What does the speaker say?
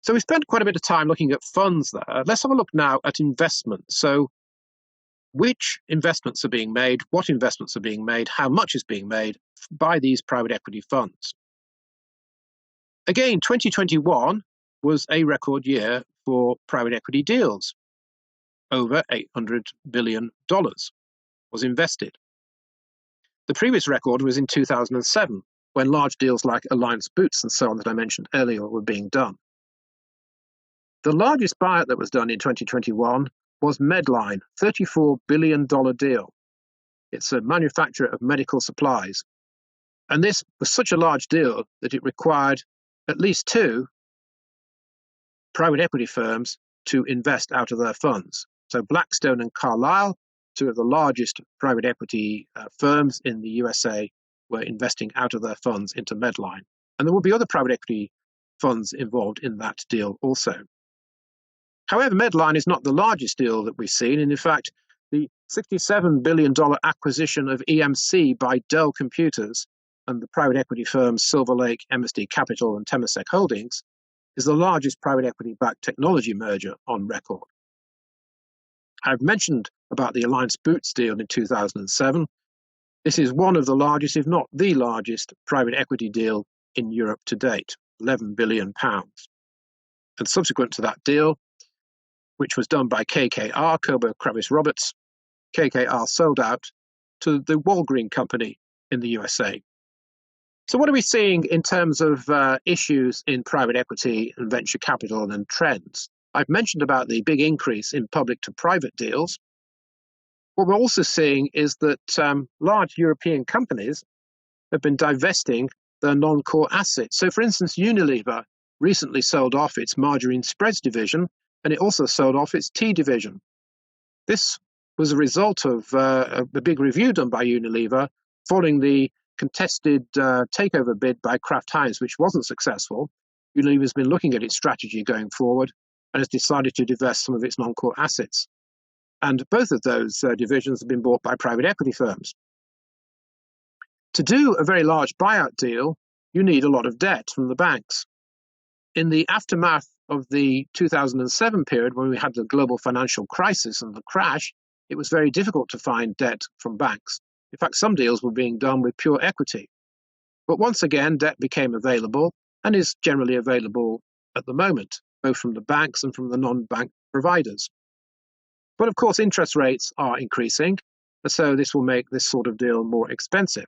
So we spent quite a bit of time looking at funds there. Let's have a look now at investments. So which investments are being made, what investments are being made, how much is being made by these private equity funds. Again, 2021 was a record year for private equity deals. Over $800 billion was invested. The previous record was in 2007, when large deals like Alliance Boots and so on that I mentioned earlier were being done. The largest buyout that was done in 2021 was Medline, $34 billion deal. It's a manufacturer of medical supplies. And this was such a large deal that it required at least two private equity firms to invest out of their funds. So Blackstone and Carlyle, two of the largest private equity firms in the USA, were investing out of their funds into Medline. And there will be other private equity funds involved in that deal also. However, Medline is not the largest deal that we've seen. And in fact, the $67 billion acquisition of EMC by Dell Computers and the private equity firms Silver Lake, MSD Capital, and Temasek Holdings is the largest private equity-backed technology merger on record. I've mentioned about the Alliance Boots deal in 2007. This is one of the largest, if not the largest, private equity deal in Europe to date, £11 billion. And subsequent to that deal, which was done by KKR, Kober Kravis Roberts, KKR sold out to the Walgreen Company in the USA. So what are we seeing in terms of issues in private equity and venture capital and trends? I've mentioned about the big increase in public to private deals. What we're also seeing is that large European companies have been divesting their non-core assets. So for instance, Unilever recently sold off its margarine spreads division, and it also sold off its tea division. This was a result of a big review done by Unilever following the contested takeover bid by Kraft Heinz, which wasn't successful. Unilever's been looking at its strategy going forward and has decided to divest some of its non-core assets. And both of those divisions have been bought by private equity firms. To do a very large buyout deal, you need a lot of debt from the banks. In the aftermath of the 2007 period, when we had the global financial crisis and the crash, it was very difficult to find debt from banks. In fact, some deals were being done with pure equity. But once again, debt became available and is generally available at the moment, both from the banks and from the non-bank providers. But of course, interest rates are increasing, so this will make this sort of deal more expensive.